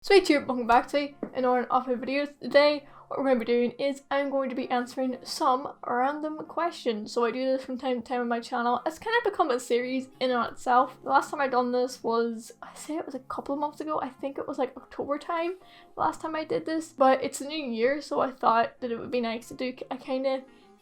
So hey YouTube, welcome back to another of my videos. Today, what we're going to be doing is I'm going to be answering some random questions. So I do this from time to time on my channel. It's kind of become a series in and of itself. The last time I done this was, I say it was a couple of months ago. I think it was like October time, the last time I did this. But it's a new year, so I thought that it would be nice to do a kind of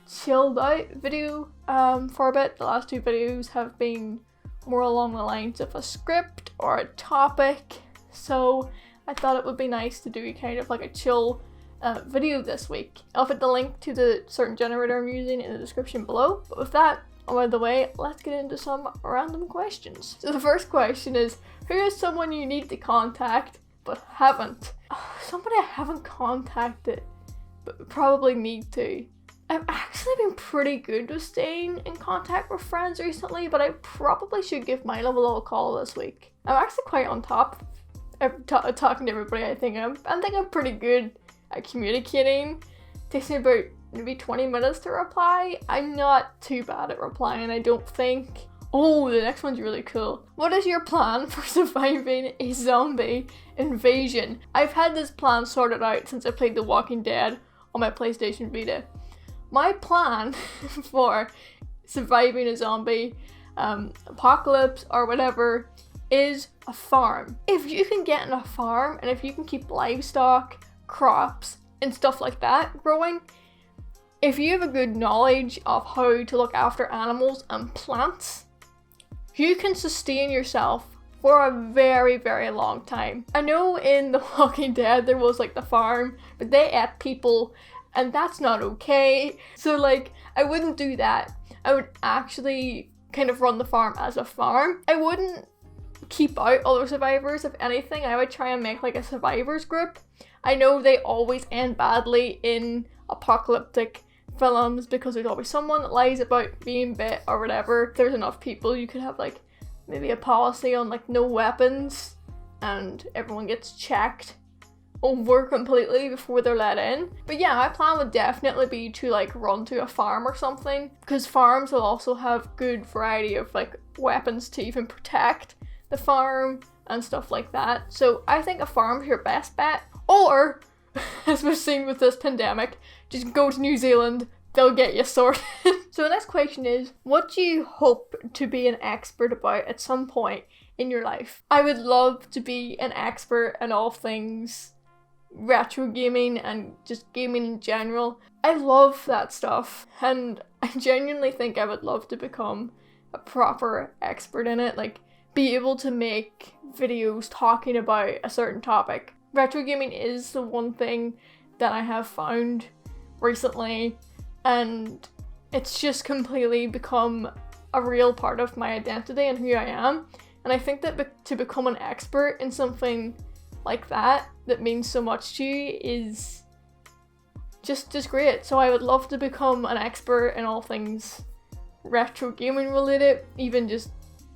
chilled out video for a bit. The last two videos have been more along the lines of a script or a topic. So I thought it would be nice to do kind of like a chill video this week. I'll put the link to the certain generator I'm using in the description below. But with that out of the way, let's get into some random questions. So the first question is, who is someone you need to contact but haven't? Somebody I haven't contacted but probably need to. I've actually been pretty good with staying in contact with friends recently, but I probably should give Milo a little call this week. I'm actually quite on top talking to everybody. I think I'm pretty good at communicating. It takes me about maybe 20 minutes to reply. I'm not too bad at replying, I don't think. Oh, the next one's really cool. What is your plan for surviving a zombie invasion? I've had this plan sorted out since I played The Walking Dead on my PlayStation Vita. My plan for surviving a zombie apocalypse or whatever is a farm. If you can get in a farm and if you can keep livestock, crops, and stuff like that growing, if you have a good knowledge of how to look after animals and plants, you can sustain yourself for a very, very long time. I know in The Walking Dead there was like the farm, but they ate people, and that's not okay. So like, I wouldn't do that. I would actually kind of run the farm as a farm. I wouldn't keep out other survivors. If anything, I would try and make like a survivors group. I know they always end badly in apocalyptic films because there's always someone that lies about being bit or whatever. If there's enough people, you could have like maybe a policy on like no weapons and everyone gets checked over completely before they're let in. But yeah, my plan would definitely be to like run to a farm or something, because farms will also have good variety of like weapons to even protect the farm and stuff like that. So I think a farm's your best bet. Or, as we've seen with this pandemic, just go to New Zealand, they'll get you sorted. So the next question is, what do you hope to be an expert about at some point in your life? I would love to be an expert in all things retro gaming and just gaming in general. I love that stuff, and I genuinely think I would love to become a proper expert in it, like be able to make videos talking about a certain topic. Retro gaming is the one thing that I have found recently, and it's just completely become a real part of my identity and who I am. And I think that to become an expert in something like that means so much to you is just great. So I would love to become an expert in all things retro gaming related, even just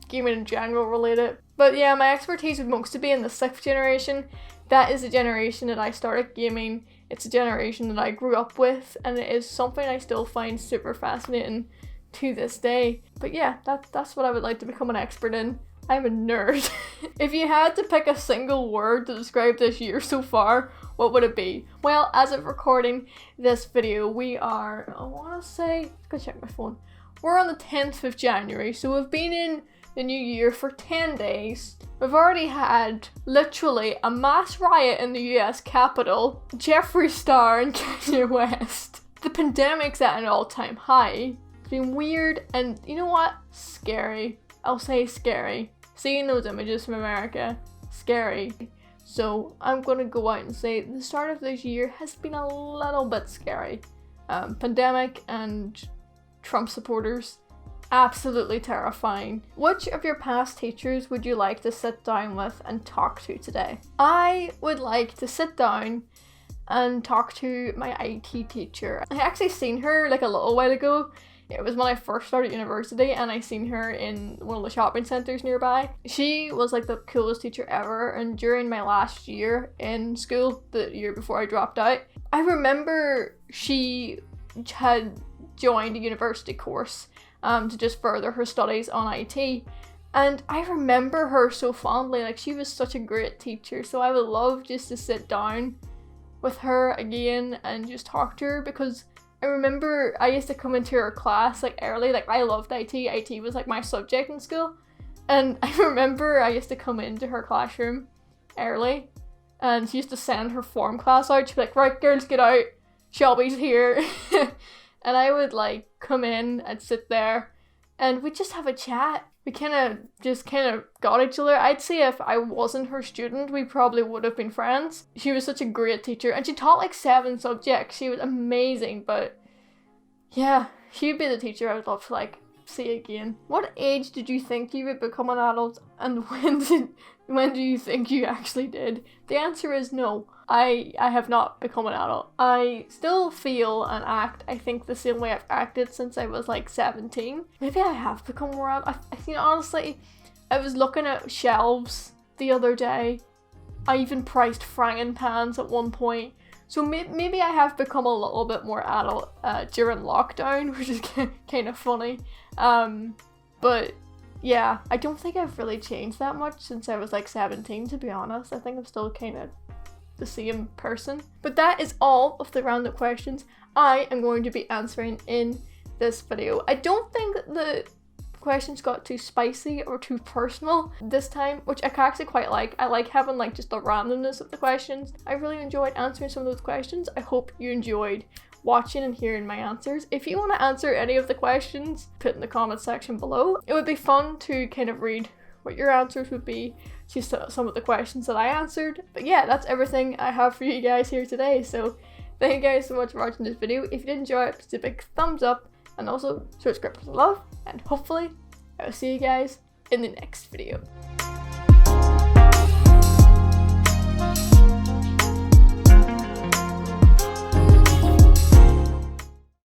gaming in general related. But yeah, my expertise would mostly be in the 6th generation. That is the generation that I started gaming. It's a generation that I grew up with, and it is something I still find super fascinating to this day. But yeah, that's what I would like to become an expert in. I'm a nerd. If you had to pick a single word to describe this year so far, what would it be? Well, as of recording this video, we are, I want to say, let's go check my phone. We're on the 10th of January, so we've been in the new year for 10 days. We've already had literally a mass riot in the US Capitol, Jeffree Star and Kanye West. The pandemic's at an all-time high. It's been weird and, you know what? Scary. I'll say scary. Seeing those images from America, scary. So I'm gonna go out and say the start of this year has been a little bit scary. Pandemic and Trump supporters, absolutely terrifying. Which of your past teachers would you like to sit down with and talk to today? I would like to sit down and talk to my IT teacher. I actually seen her like a little while ago. It was when I first started university, and I seen her in one of the shopping centres nearby. She was like the coolest teacher ever, and during my last year in school, the year before I dropped out, I remember she had joined a university course to just further her studies on IT, And I remember her so fondly, like she was such a great teacher, so I would love just to sit down with her again and just talk to her, because I remember I used to come into her class like early, like I loved IT. IT was like my subject in school. And I remember I used to come into her classroom early and she used to send her form class out. She'd be like, right girls, get out, Shelby's here. And I would like come in and sit there and we'd just have a chat. We kind of got each other. I'd say if I wasn't her student, we probably would have been friends. She was such a great teacher and she taught like 7 subjects. She was amazing, but yeah, she'd be the teacher I would love to like see again. What age did you think you would become an adult, and when do you think you actually did? The answer is no. I have not become an adult. I still feel and act, I think, the same way I've acted since I was like 17. Maybe I have become more adult. Honestly, I was looking at shelves the other day. I even priced frying pans at one point. So maybe I have become a little bit more adult during lockdown, which is kind of funny. But yeah, I don't think I've really changed that much since I was like 17, to be honest. I think I'm still kind of the same person. But that is all of the random questions I am going to be answering in this video. I don't think the questions got too spicy or too personal this time, which I actually quite like. I like having like just the randomness of the questions. I really enjoyed answering some of those questions. I hope you enjoyed watching and hearing my answers. If you want to answer any of the questions, put in the comment section below. It would be fun to kind of read what your answers would be to some of the questions that I answered. But yeah, that's everything I have for you guys here today. So thank you guys so much for watching this video. If you did enjoy it, just a big thumbs up and also subscribe for the love. And hopefully I will see you guys in the next video.